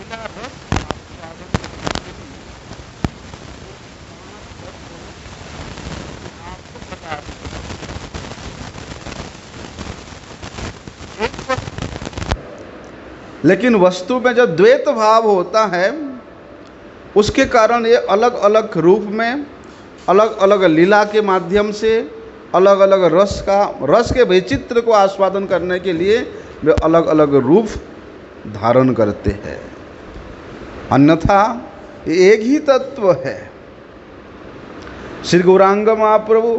का रस आस्वादन करने के लिए आपको बता एक लेकिन वस्तु में जब द्वैत भाव होता है उसके कारण ये अलग अलग रूप में, अलग अलग लीला के माध्यम से, अलग अलग रस के वैचित्र को आस्वादन करने के लिए वे अलग अलग रूप धारण करते हैं। अन्यथा ये एक ही तत्व है। श्री गौरांग महाप्रभु,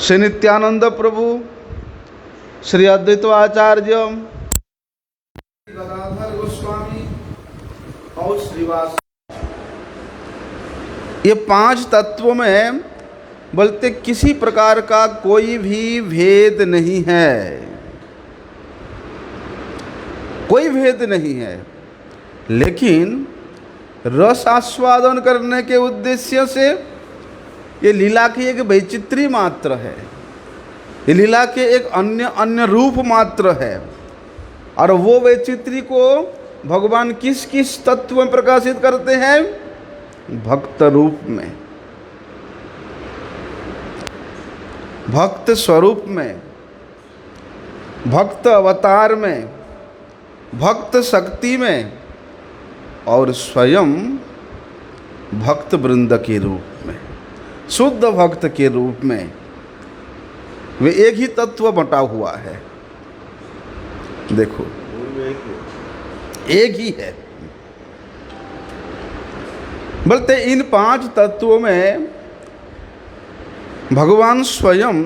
श्री नित्यानंद प्रभु, श्री अद्वैत आचार्य, गदाधर गोस्वामी और श्रीवास, ये 5 तत्वों में बोलते किसी प्रकार का कोई भी भेद नहीं है, कोई भेद नहीं है। लेकिन रस आस्वादन करने के उद्देश्य से ये लीला की एक वैचित्री मात्र है, ये लीला के एक अन्य रूप मात्र है। और वो वैचित्री को भगवान किस किस तत्व में प्रकाशित करते हैं? भक्त रूप में, भक्त स्वरूप में, भक्त अवतार में, भक्त शक्ति में और स्वयं भक्त वृंद के रूप में, शुद्ध भक्त के रूप में वे एक ही तत्व बटा हुआ है। देखो एक ही है। बोलते इन 5 तत्वों में भगवान स्वयं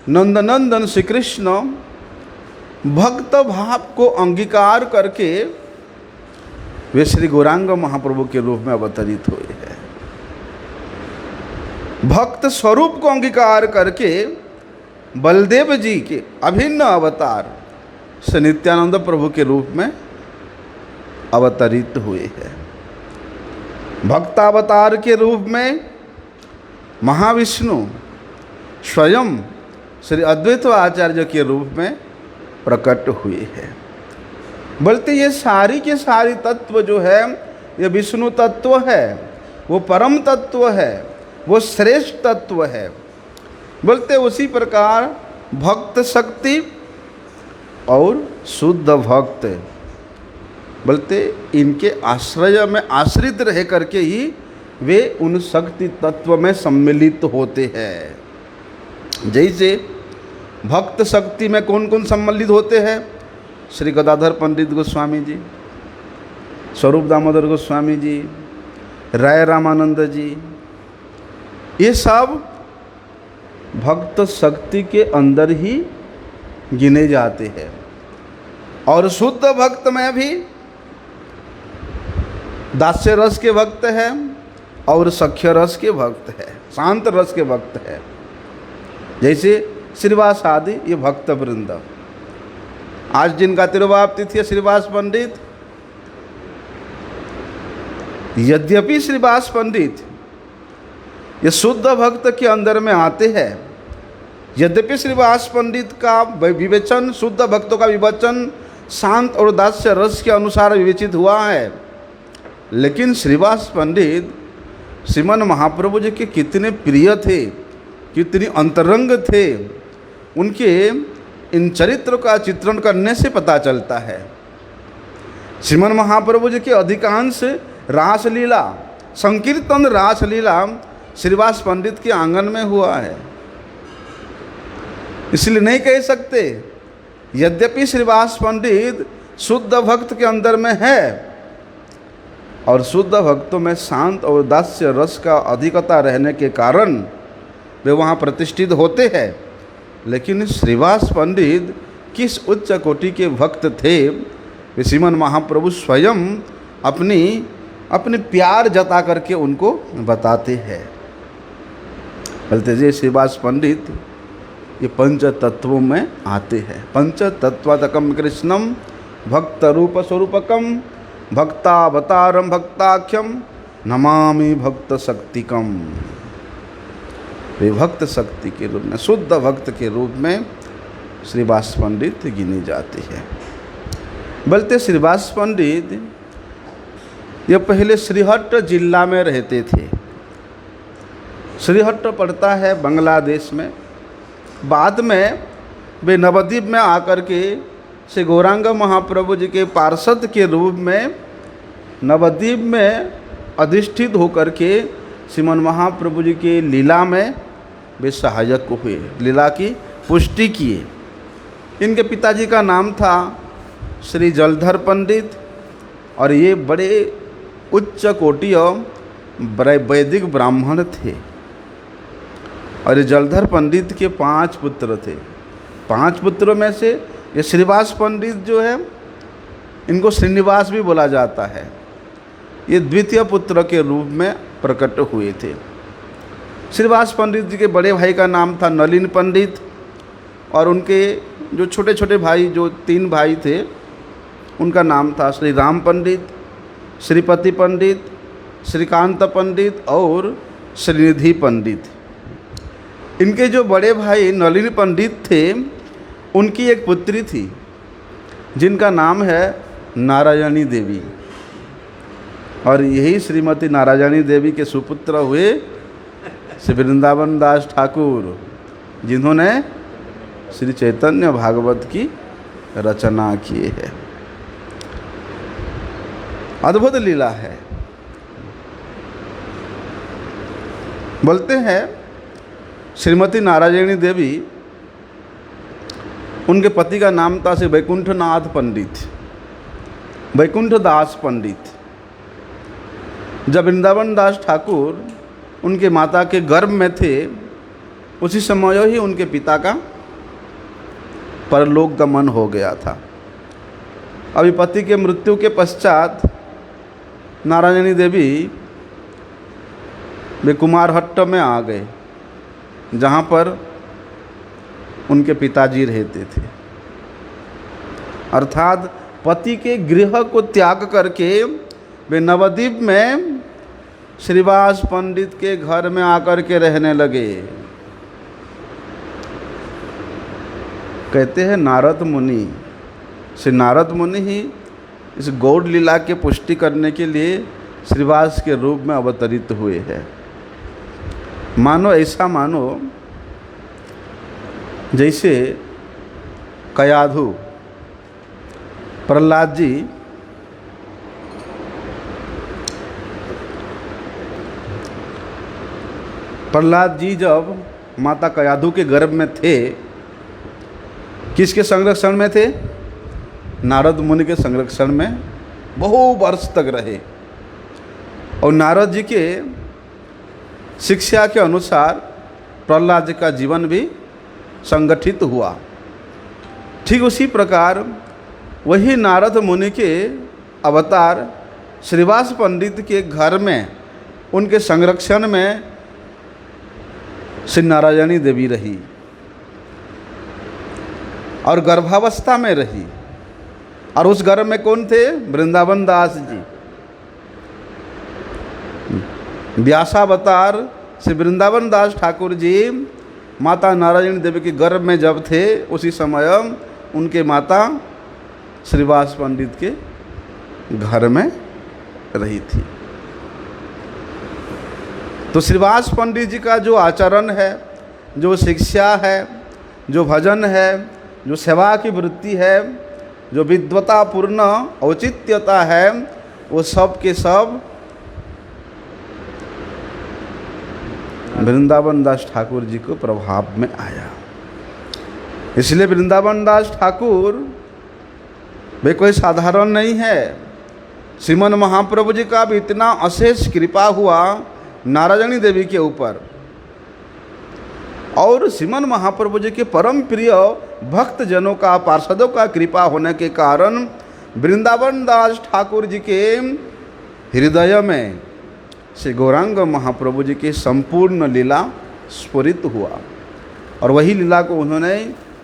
नंदनंदन श्री कृष्ण भक्त भाव को अंगीकार करके वे श्री गौरांग महाप्रभु के रूप में अवतरित हुए हैं। भक्त स्वरूप को अंगीकार करके बलदेव जी के अभिन्न अवतार श्री नित्यानंद प्रभु के रूप में अवतरित हुए हैं। भक्तावतार के रूप में महाविष्णु स्वयं श्री अद्वैत आचार्य के रूप में प्रकट हुए हैं। बोलते ये सारी के सारी तत्व जो है ये विष्णु तत्व है, वो परम तत्व है, वो श्रेष्ठ तत्व है। बोलते उसी प्रकार भक्त शक्ति और शुद्ध भक्त बोलते इनके आश्रय में आश्रित रह करके ही वे उन शक्ति तत्व में सम्मिलित होते हैं। जैसे भक्त शक्ति में कौन कौन सम्मिलित होते हैं? श्री गदाधर पंडित गोस्वामी जी, स्वरूप दामोदर गोस्वामी जी, राय रामानंद जी, ये सब भक्त शक्ति के अंदर ही गिने जाते हैं। और शुद्ध भक्त में भी दास्य रस के भक्त हैं और सख्य रस के भक्त हैं, शांत रस के भक्त हैं। जैसे श्रीवास आदि ये भक्त वृंद, आज जिनका तिरुवाप तिथि है श्रीवास पंडित, यद्यपि श्रीवास पंडित ये शुद्ध भक्त के अंदर में आते हैं, यद्यपि श्रीवास पंडित का विवेचन, शुद्ध भक्तों का विवेचन शांत और दास्य रस के अनुसार विवेचित हुआ है, लेकिन श्रीवास पंडित श्रीमन महाप्रभु जी के कितने प्रिय थे, कितनी अंतरंग थे, उनके इन चरित्र का चित्रण करने से पता चलता है। श्रीमन महाप्रभु जी के अधिकांश रासलीला, संकीर्तन रासलीला श्रीवास पंडित के आंगन में हुआ है। इसलिए नहीं कह सकते, यद्यपि श्रीवास पंडित शुद्ध भक्त के अंदर में है और शुद्ध भक्तों में शांत और दास्य रस का अधिकता रहने के कारण वे वहाँ प्रतिष्ठित होते हैं, लेकिन श्रीवास पंडित किस उच्च कोटि के भक्त थे वे श्रीमन महाप्रभु स्वयं अपने प्यार जता करके उनको बताते हैं। बोलते जी श्रीवास पंडित ये पंच तत्वों में आते हैं। पंच तत्वात्मकम कृष्णम भक्त रूप स्वरूपकम भक्तावतारम भक्ताख्यम नमामि भक्त शक्तिकम। वे भक्त शक्ति के रूप में, शुद्ध भक्त के रूप में श्रीवास पंडित गिने जाते हैं। बोलते श्रीवास पंडित ये पहले श्रीहट्ट जिला में रहते थे। श्रीहट्ट पड़ता है बांग्लादेश में। बाद में वे नवद्वीप में आकर के श्री गौरांग महाप्रभु जी के पार्षद के रूप में नवद्वीप में अधिष्ठित होकर के श्रीमन महाप्रभु जी के लीला में वे सहायक हुए, लीला की पुष्टि किए। इनके पिताजी का नाम था श्री जलधर पंडित और ये बड़े उच्च कोटि वैदिक ब्राह्मण थे। और ये जलधर पंडित के 5 पुत्र थे। 5 पुत्रों में से ये श्रीवास पंडित जो है इनको श्रीनिवास भी बोला जाता है, ये द्वितीय पुत्र के रूप में प्रकट हुए थे। श्रीवास पंडित जी के बड़े भाई का नाम था नलिन पंडित और उनके जो छोटे छोटे भाई जो 3 भाई थे उनका नाम था श्री राम पंडित, श्रीपति पंडित, श्रीकांत पंडित और श्रीनिधि पंडित। इनके जो बड़े भाई नलिनी पंडित थे उनकी एक पुत्री थी जिनका नाम है नारायणी देवी और यही श्रीमती नारायणी देवी के सुपुत्र हुए श्री वृंदावन दास ठाकुर जिन्होंने श्री चैतन्य भागवत की रचना की है। अद्भुत लीला है। बोलते हैं श्रीमती नारायणी देवी, उनके पति का नाम था श्री वैकुंठनाथ पंडित, वैकुंठ दास पंडित। जब वृंदावन दास ठाकुर उनके माता के गर्भ में थे उसी समय ही उनके पिता का परलोक गमन हो गया था। अभी पति के मृत्यु के पश्चात नारायणी देवी वे कुमारहट्ट में आ गए जहाँ पर उनके पिताजी रहते थे। अर्थात पति के गृह को त्याग करके वे नवद्वीप में श्रीवास पंडित के घर में आकर के रहने लगे। कहते हैं नारद मुनि, श्री नारद मुनि ही इस गौड़ लीला के पुष्टि करने के लिए श्रीवास के रूप में अवतरित हुए हैं। मानो ऐसा मानो जैसे कयाधु प्रहलाद जी जब माता कयाधु के गर्भ में थे किसके संरक्षण में थे? नारद मुनि के संरक्षण में बहु वर्ष तक रहे और नारद जी के शिक्षा के अनुसार प्रहलाद जी का जीवन भी संगठित हुआ। ठीक उसी प्रकार वही नारद मुनि के अवतार श्रीवास पंडित के घर में उनके संरक्षण में श्री नारायणी देवी रही और गर्भावस्था में रही। और उस गर्भ में कौन थे? वृंदावन दास जी। व्यासावतार श्री वृंदावन दास ठाकुर जी माता नारायणी देवी के गर्भ में जब थे उसी समय उनके माता श्रीवास पंडित के घर में रही थी। तो श्रीवास पंडित जी का जो आचरण है, जो शिक्षा है, जो भजन है, जो सेवा की वृत्ति है, जो विद्वतापूर्ण औचित्यता है, वो सब के सब वृंदावन दास ठाकुर जी को प्रभाव में आया। इसलिए वृंदावन दास ठाकुर वे कोई साधारण नहीं है। श्रीमन महाप्रभु जी का भी इतना अशेष कृपा हुआ नारायणी देवी के ऊपर और श्रीमन महाप्रभु जी के परम प्रिय भक्त जनों का, पार्षदों का कृपा होने के कारण वृंदावन दास ठाकुर जी के हृदय में श्री गौरांग महाप्रभु जी की संपूर्ण लीला स्फुरित हुआ और वही लीला को उन्होंने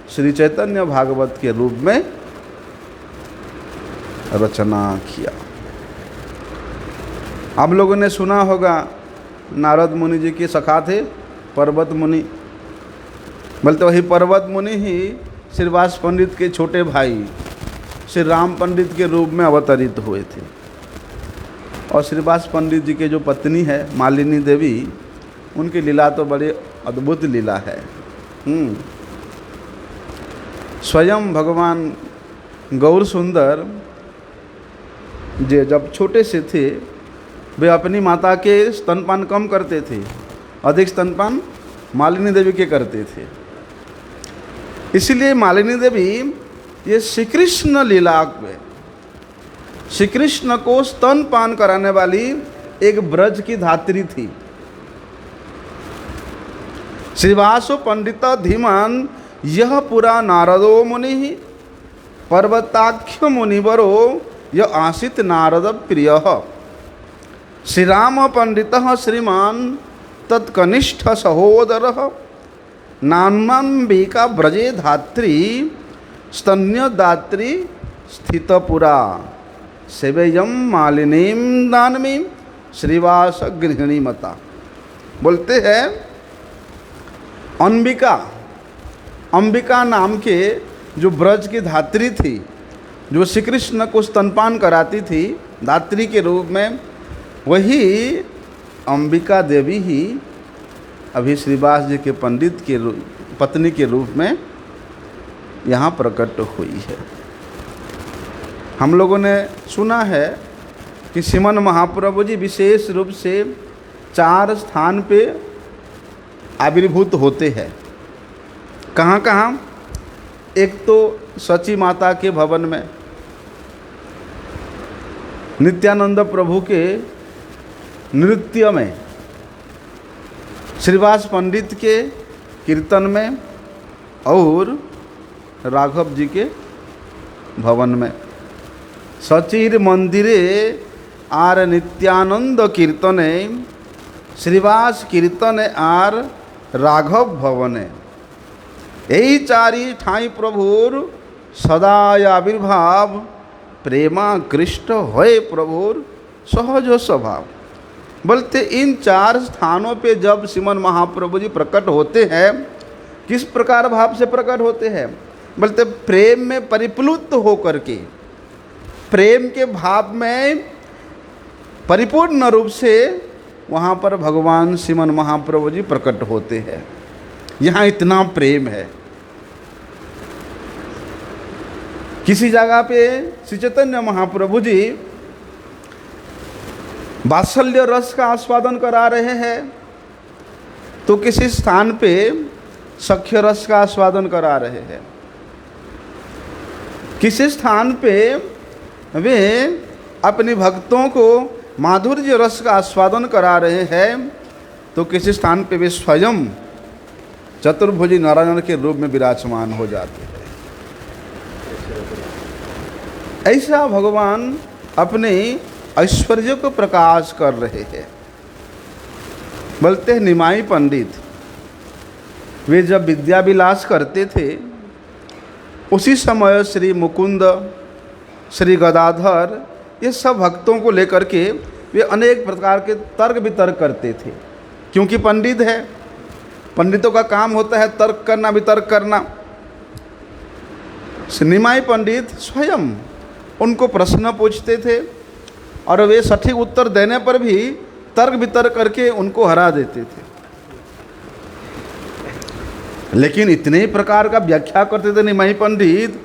श्री चैतन्य भागवत के रूप में रचना किया। आप लोगों ने सुना होगा नारद मुनि जी के सखा थे पर्वत मुनि। बोलते वही पर्वत मुनि ही श्रीवास पंडित के छोटे भाई श्री राम पंडित के रूप में अवतरित हुए थे। और श्रीवास पंडित जी के जो पत्नी है मालिनी देवी, उनकी लीला तो बड़ी अद्भुत लीला है। स्वयं भगवान गौर सुंदर जब छोटे से थे, वे अपनी माता के स्तनपान कम करते थे, अधिक स्तनपान मालिनी देवी के करते थे। इसलिए मालिनी देवी ये श्री कृष्ण लीला में श्री कृष्ण को स्तनपान कराने वाली एक ब्रज की धात्री थी। श्रीवासो पंडित धीमान यह पुरा नारदो मुनि पर्वताख्य मुनिवरो यह आसित नारद प्रिय श्री राम पंडित श्रीमान तत्कनिष्ठ सहोदर नान्मांबिका ब्रजे धात्री स्तन्य दात्री स्थितपुरा सेवेयम मालिनीम दानमी श्रीवास गृहिणी मता। बोलते हैं अंबिका नाम के जो ब्रज की धात्री थी, जो श्री कृष्ण को स्तनपान कराती थी धात्री के रूप में, वही अंबिका देवी ही अभी श्रीवास जी के पंडित के पत्नी के रूप में यहाँ प्रकट हुई है। हम लोगों ने सुना है कि श्रीमन महाप्रभु जी विशेष रूप से 4 स्थान पे आविर्भूत होते हैं। कहाँ कहाँ? एक तो सची माता के भवन में, नित्यानंद प्रभु के नृत्य में, श्रीवास पंडित के कीर्तन में और राघव जी के भवन में। सचिर मंदिरे आर नित्यानंद कीर्तने श्रीवास कीर्तने आर राघव भवने। यही 4 ठाई प्रभुर सदाय आविर्भाव प्रेमा कृष्ण होए प्रभुर सहज स्वभाव। बोलते इन 4 स्थानों पे जब श्रीमन महाप्रभु जी प्रकट होते हैं, किस प्रकार भाव से प्रकट होते हैं? बोलते प्रेम में परिप्लुत होकर के, प्रेम के भाव में परिपूर्ण रूप से वहाँ पर भगवान श्रीमन महाप्रभु जी प्रकट होते हैं। यहाँ इतना प्रेम है। किसी जगह पे श्री चैतन्य महाप्रभु जी वात्सल्य रस का आस्वादन करा रहे हैं, तो किसी स्थान पे सख्य रस का आस्वादन करा रहे हैं। किसी स्थान पे वे अपने भक्तों को माधुर्य रस का आस्वादन करा रहे हैं, तो किसी स्थान पे वे स्वयं चतुर्भुजी नारायण के रूप में विराजमान हो जाते हैं। ऐसा भगवान अपने ऐश्वर्य को प्रकाश कर रहे हैं। बोलते हैं निमाई पंडित, वे जब विद्या विलास करते थे, उसी समय श्री मुकुंद, श्री गदाधर, ये सब भक्तों को लेकर के वे अनेक प्रकार के तर्क वितर्क करते थे। क्योंकि पंडित है, पंडितों का काम होता है तर्क करना, वितर्क करना। निमाई पंडित स्वयं उनको प्रश्न पूछते थे और वे सटीक उत्तर देने पर भी तर्क वितर्क करके उनको हरा देते थे। लेकिन इतने प्रकार का व्याख्या करते थे निमाई पंडित,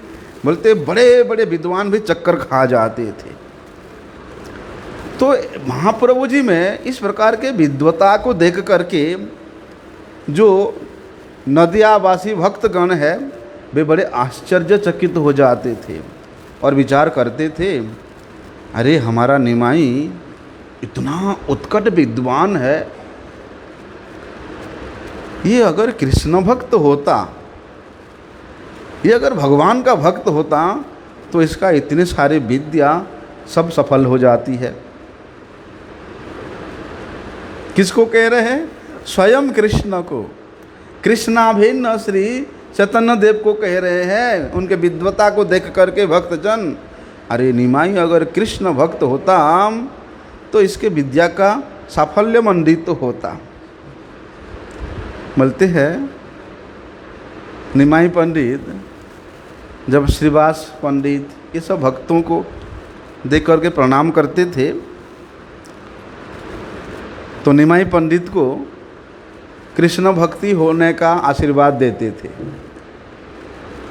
बोलते बड़े बड़े विद्वान भी चक्कर खा जाते थे। तो महाप्रभु जी में इस प्रकार के विद्वता को देख करके जो नदियावासी भक्तगण है, वे बड़े आश्चर्यचकित हो जाते थे और विचार करते थे, अरे हमारा निमाई इतना उत्कट विद्वान है, ये अगर कृष्ण भक्त होता, ये अगर भगवान का भक्त होता, तो इसका इतने सारे विद्या सब सफल हो जाती है। किसको कह रहे हैं? स्वयं कृष्ण को, कृष्णाभिन्न श्री चैतन्य देव को कह रहे हैं। उनके विद्वता को देख करके भक्तजन, अरे निमाई अगर कृष्ण भक्त होता तो इसके विद्या का साफल्य मंडित होता। बोलते हैं निमाई पंडित जब श्रीवास पंडित ये सब भक्तों को देख करके प्रणाम करते थे। तो निमाई पंडित को कृष्ण भक्ति होने का आशीर्वाद देते थे,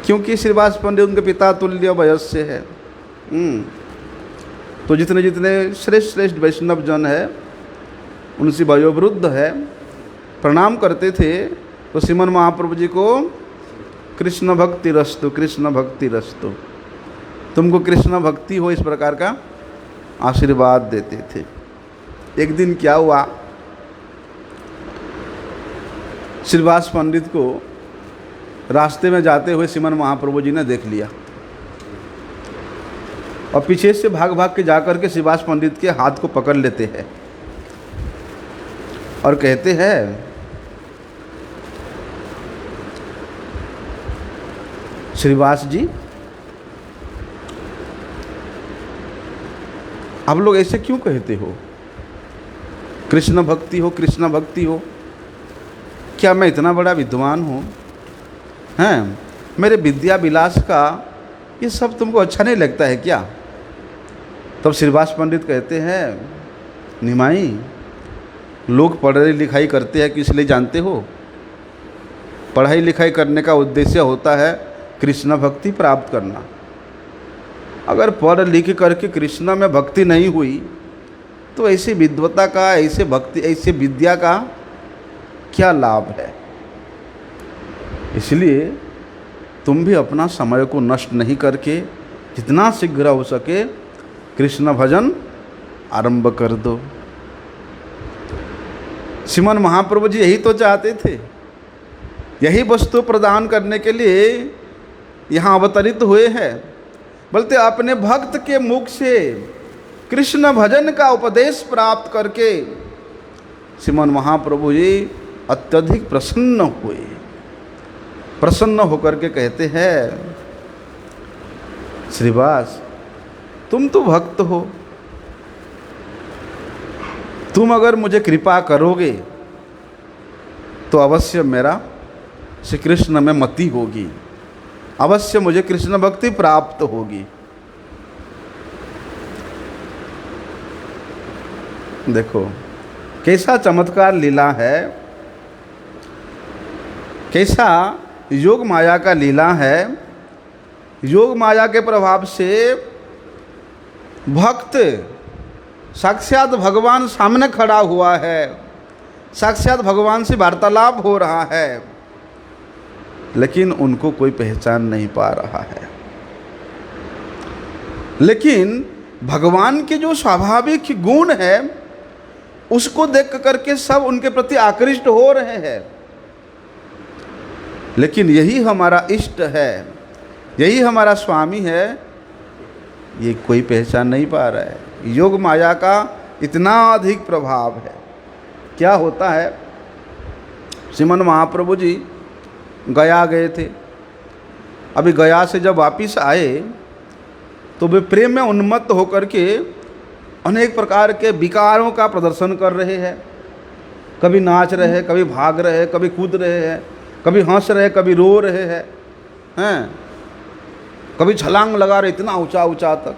क्योंकि श्रीवास पंडित उनके पिता तुल्य वयस्य है। तो जितने जितने श्रेष्ठ श्रेष्ठ वैष्णव जन है उनसे वयोवृद्ध है, प्रणाम करते थे। तो श्रीमन महाप्रभु जी को कृष्ण भक्ति रस्तु, कृष्ण भक्ति रस्तु, तुमको कृष्ण भक्ति हो, इस प्रकार का आशीर्वाद देते थे। एक दिन क्या हुआ, श्रीवास पंडित को रास्ते में जाते हुए श्रीमन महाप्रभु जी ने देख लिया और पीछे से भाग भाग के जाकर के श्रीवास पंडित के हाथ को पकड़ लेते हैं और कहते हैं, श्रीवास जी, आप लोग ऐसे क्यों कहते हो? कृष्ण भक्ति हो, कृष्ण भक्ति हो। क्या मैं इतना बड़ा विद्वान हूँ? हैं, मेरे विद्या विलास का ये सब तुमको अच्छा नहीं लगता है क्या? तब श्रीवास पंडित कहते हैं, निमाई, लोग पढ़ाई लिखाई करते हैं कि इसलिए जानते हो? पढ़ाई लिखाई करने का उद्देश्य होता है कृष्ण भक्ति प्राप्त करना। अगर पढ़ लिख करके कृष्ण में भक्ति नहीं हुई तो ऐसी विद्वता का, ऐसे भक्ति, ऐसे विद्या का क्या लाभ है? इसलिए तुम भी अपना समय को नष्ट नहीं करके जितना शीघ्र हो सके कृष्ण भजन आरंभ कर दो। श्रीमन महाप्रभु जी यही तो चाहते थे, यही वस्तु प्रदान करने के लिए यहाँ अवतरित हुए हैं। बोलते अपने भक्त के मुख से कृष्ण भजन का उपदेश प्राप्त करके श्रीमन महाप्रभु जी अत्यधिक प्रसन्न हुए। प्रसन्न होकर के कहते हैं, श्रीवास, तुम तो भक्त हो, तुम अगर मुझे कृपा करोगे तो अवश्य मेरा श्री कृष्ण में मति होगी, अवश्य मुझे कृष्ण भक्ति प्राप्त होगी। देखो कैसा चमत्कार लीला है, कैसा योग माया का लीला है। योग माया के प्रभाव से भक्त साक्षात भगवान सामने खड़ा हुआ है, साक्षात भगवान से वार्तालाप हो रहा है, लेकिन उनको कोई पहचान नहीं पा रहा है। लेकिन भगवान के जो स्वाभाविक गुण है उसको देख करके सब उनके प्रति आकृष्ट हो रहे हैं। लेकिन यही हमारा इष्ट है, यही हमारा स्वामी है, ये कोई पहचान नहीं पा रहा है। योग माया का इतना अधिक प्रभाव है। क्या होता है, श्रीमन महाप्रभु जी गया गए थे, अभी गया से जब वापिस आए तो वे प्रेम में उन्मत्त होकर के अनेक प्रकार के विकारों का प्रदर्शन कर रहे हैं। कभी नाच रहे हैं, कभी भाग रहे हैं, कभी कूद रहे हैं, कभी हंस रहे हैं, कभी रो रहे हैं, कभी छलांग लगा रहे इतना ऊंचा ऊंचा तक।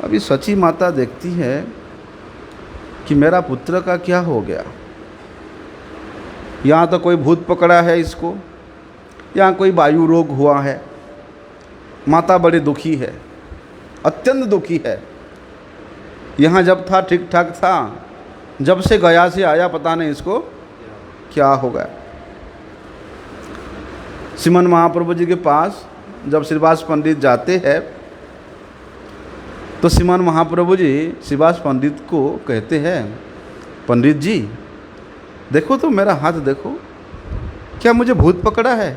अभी सची माता देखती है कि मेरा पुत्र का क्या हो गया, यहाँ तो कोई भूत पकड़ा है इसको, यहाँ कोई वायु रोग हुआ है। माता बड़ी दुखी है, अत्यंत दुखी है। यहाँ जब था ठीक ठाक था, जब से गया से आया पता नहीं इसको क्या हो गया। श्रीमन महाप्रभु जी के पास जब श्रीवास पंडित जाते हैं तो श्रीमन महाप्रभु जी श्रीवास पंडित को कहते हैं, पंडित जी देखो तो मेरा हाथ देखो, क्या मुझे भूत पकड़ा है,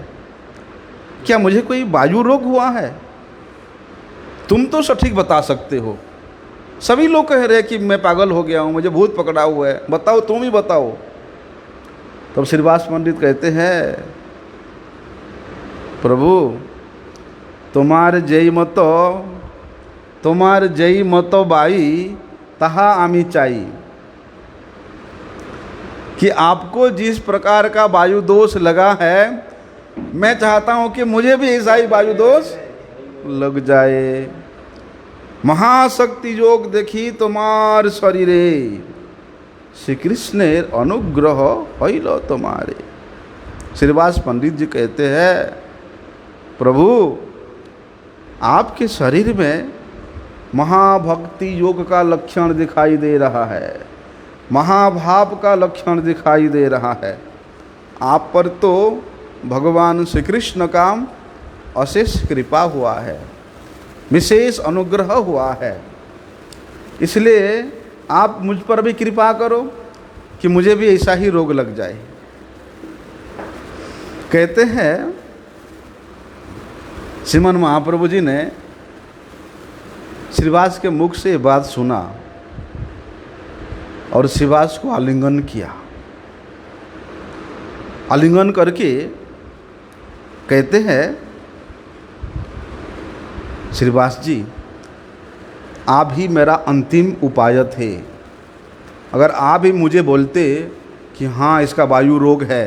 क्या मुझे कोई वायु रोग हुआ है? तुम तो सटीक बता सकते हो, सभी लोग कह रहे हैं कि मैं पागल हो गया हूँ, मुझे भूत पकड़ा हुआ है, बताओ, तुम ही बताओ। तब श्रीवास पंडित कहते हैं, प्रभु तुम्हार जेई मतो बाई तहा आमी चाई, कि आपको जिस प्रकार का वायु दोष लगा है मैं चाहता हूं कि मुझे भी ऐसा ही वायु दोष लग जाए। महाशक्ति योग देखी तुम्हार शरीरे, श्री कृष्णेर अनुग्रह हईल तुम्हारे। श्रीवास पंडित जी कहते हैं, प्रभु आपके शरीर में महाभक्ति योग का लक्षण दिखाई दे रहा है, महाभाव का लक्षण दिखाई दे रहा है। आप पर तो भगवान श्री कृष्ण का अशेष कृपा हुआ है, विशेष अनुग्रह हुआ है। इसलिए आप मुझ पर भी कृपा करो कि मुझे भी ऐसा ही रोग लग जाए। कहते हैं श्रीमन महाप्रभु जी ने श्रीवास के मुख से ये बात सुना और श्रीवास को आलिंगन किया। आलिंगन करके कहते हैं, श्रीवास जी आप ही मेरा अंतिम उपाय थे। अगर आप ही मुझे बोलते कि हाँ इसका वायु रोग है,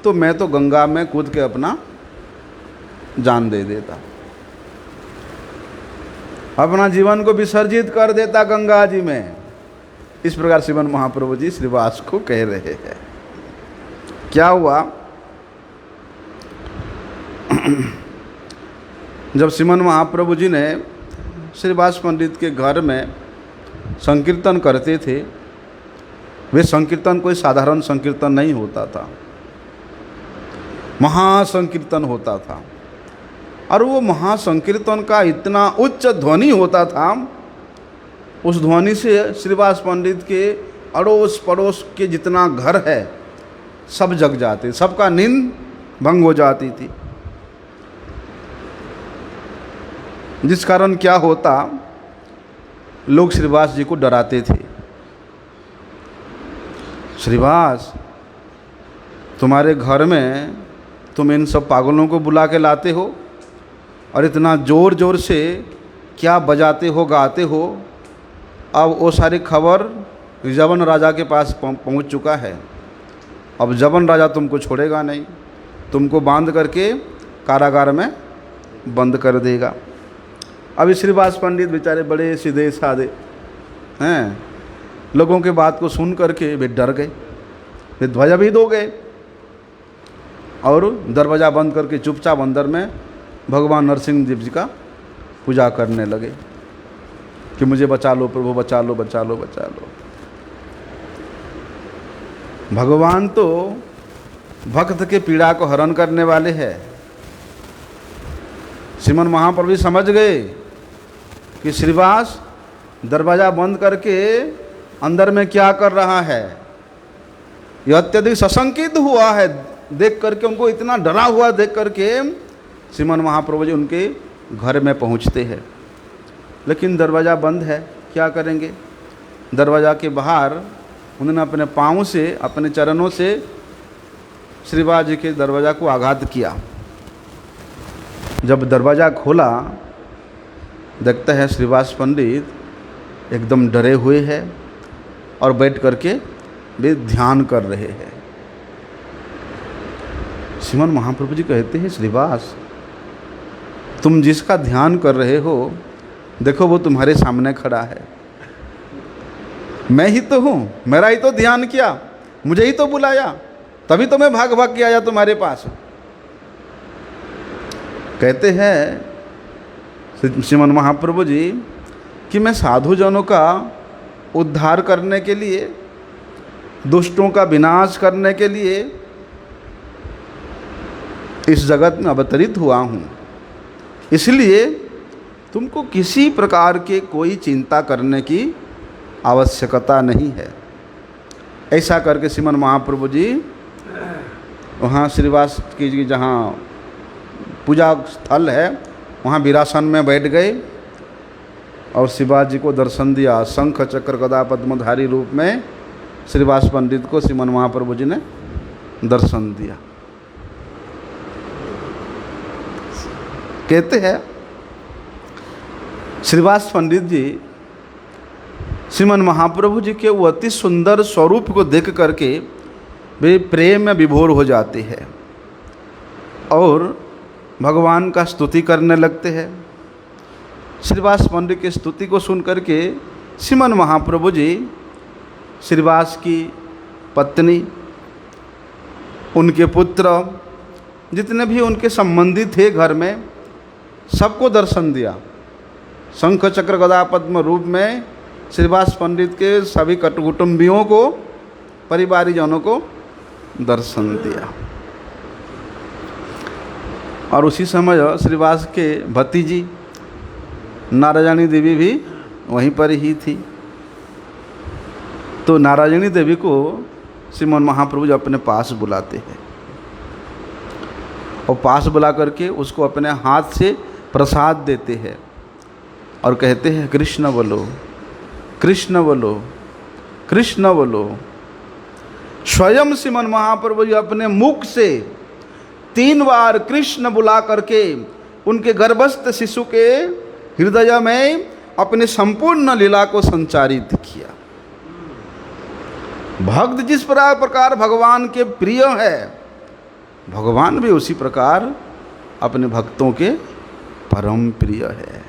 तो मैं तो गंगा में कूद के अपना जान दे देता, अपना जीवन को विसर्जित कर देता गंगा जी में। इस प्रकार श्रीमन महाप्रभु जी श्रीवास को कह रहे हैं। क्या हुआ, जब श्रीमन महाप्रभु जी ने श्रीवास पंडित के घर में संकीर्तन करते थे, वे संकीर्तन कोई साधारण संकीर्तन नहीं होता था, महासंकीर्तन होता था। और वो महासंकीर्तन का इतना उच्च ध्वनि होता था, उस ध्वनि से श्रीवास पंडित के अड़ोस पड़ोस के जितना घर है सब जग जाते, सबका नींद भंग हो जाती थी। जिस कारण क्या होता, लोग श्रीवास जी को डराते थे। श्रीवास तुम्हारे घर में तुम इन सब पागलों को बुला के लाते हो और इतना ज़ोर ज़ोर से क्या बजाते हो, गाते हो। अब वो सारी खबर जवन राजा के पास पहुंच चुका है। अब जवन राजा तुमको छोड़ेगा नहीं, तुमको बांध करके कारागार में बंद कर देगा। अब श्रीवास पंडित बेचारे बड़े सीधे साधे हैं, लोगों के बात को सुन करके वे डर गए, वे ध्वजाभीत हो गए और दरवाज़ा बंद करके चुपचाप अंदर में भगवान नरसिंह देव जी का पूजा करने लगे कि मुझे बचा लो प्रभु, बचा लो बचा लो बचा लो। भगवान तो भक्त के पीड़ा को हरण करने वाले हैं। श्रीमन महाप्रभु समझ गए कि श्रीवास दरवाज़ा बंद करके अंदर में क्या कर रहा है। यह अत्यधिक सशंकित हुआ है देख करके, उनको इतना डरा हुआ देख करके श्रीमन महाप्रभु जी उनके घर में पहुंचते हैं। लेकिन दरवाज़ा बंद है, क्या करेंगे। दरवाज़ा के बाहर उन्होंने अपने पाँव से, अपने चरणों से श्रीवास जी के दरवाज़ा को आघात किया। जब दरवाज़ा खोला, देखता है श्रीवास पंडित एकदम डरे हुए हैं और बैठ करके वे ध्यान कर रहे हैं। श्रीमन महाप्रभु जी कहते हैं, श्रीवास तुम जिसका ध्यान कर रहे हो, देखो वो तुम्हारे सामने खड़ा है। मैं ही तो हूँ, मेरा ही तो ध्यान किया, मुझे ही तो बुलाया, तभी तो मैं भाग भाग के आया तुम्हारे पास। कहते हैं श्रीमन महाप्रभु जी कि मैं साधुजनों का उद्धार करने के लिए, दुष्टों का विनाश करने के लिए इस जगत में अवतरित हुआ हूँ। इसलिए तुमको किसी प्रकार के कोई चिंता करने की आवश्यकता नहीं है। ऐसा करके श्रीमन महाप्रभु जी वहाँ श्रीवास की जहाँ पूजा स्थल है वहाँ विरासन में बैठ गए और श्रीवास जी को दर्शन दिया। शंख चक्र गदा पद्मधारी रूप में श्रीवास पंडित को श्रीमन महाप्रभु जी ने दर्शन दिया। कहते हैं श्रीवास पंडित जी श्रीमन महाप्रभु जी के वो अति सुंदर स्वरूप को देख करके वे प्रेम में विभोर हो जाते हैं और भगवान का स्तुति करने लगते हैं। श्रीवास पंडित की स्तुति को सुन करके श्रीमन महाप्रभु जी श्रीवास की पत्नी, उनके पुत्र, जितने भी उनके संबंधी थे घर में, सबको दर्शन दिया। शंख चक्र गदा पद्म रूप में श्रीवास पंडित के सभी कुटुंबियों को, परिवारीजनों को दर्शन दिया। और उसी समय श्रीवास के भतीजी नारायणी देवी भी वहीं पर ही थी। तो नारायणी देवी को श्रीमन महाप्रभु जी अपने पास बुलाते हैं और पास बुला करके उसको अपने हाथ से प्रसाद देते हैं और कहते हैं कृष्ण बोलो, कृष्ण बोलो, कृष्ण बोलो। स्वयं श्रीमन महाप्रभु जी अपने मुख से 3 बार कृष्ण बुला करके उनके गर्भस्थ शिशु के हृदय में अपने संपूर्ण लीला को संचारित किया। भक्त जिस प्रकार भगवान के प्रिय है, भगवान भी उसी प्रकार अपने भक्तों के परम प्रिय है।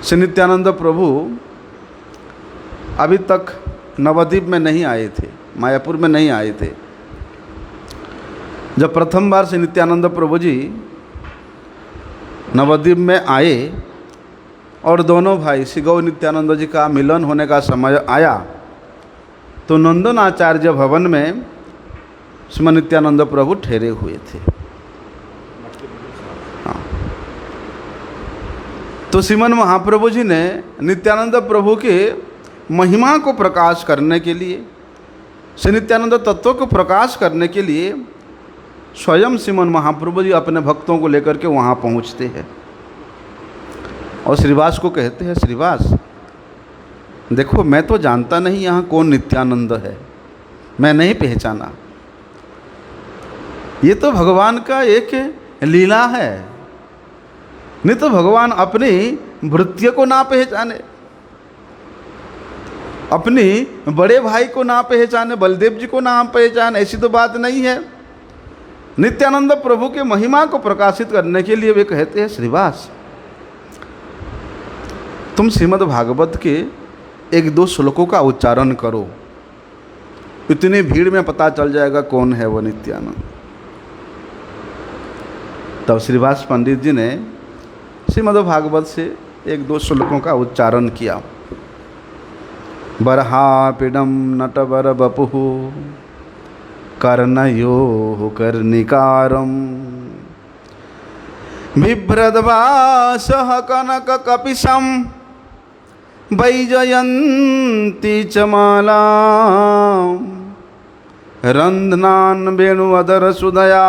श्री नित्यानंद प्रभु अभी तक नवद्वीप में नहीं आए थे, मायापुर में नहीं आए थे। जब प्रथम बार श्री नित्यानंद प्रभु जी नवद्वीप में आए और दोनों भाई श्री गौ नित्यानंद जी का मिलन होने का समय आया, तो नंदन आचार्य भवन में श्रीमन नित्यानंद प्रभु ठहरे हुए थे। हाँ, तो श्रीमन महाप्रभु जी ने नित्यानंद प्रभु के महिमा को प्रकाश करने के लिए, श्री नित्यानंद तत्व को प्रकाश करने के लिए स्वयं श्रीमन महाप्रभु जी अपने भक्तों को लेकर के वहाँ पहुँचते हैं और श्रीवास को कहते हैं, श्रीवास देखो, मैं तो जानता नहीं यहाँ कौन नित्यानंद है, मैं नहीं पहचाना। ये तो भगवान का एक लीला है। नहीं तो भगवान अपनी भृत्य को ना पहचाने, अपनी बड़े भाई को ना पहचाने, बलदेव जी को ना पहचाने, ऐसी तो बात नहीं है। नित्यानंद प्रभु के महिमा को प्रकाशित करने के लिए वे कहते हैं, श्रीवास तुम श्रीमद् भागवत के 1-2 श्लोकों का उच्चारण करो, इतनी भीड़ में पता चल जाएगा कौन है वो नित्यानंद। तब श्रीवास पंडित जी ने श्रीमद् भागवत से 1-2 श्लोकों का उच्चारण किया। बर्हापीडम नटवर बपुः कर्णयो कर्णिकारम बिभ्रद्वासः कनक कपिशम वैजयन्ती च माला रंध्नान् वेणुअधर सुदया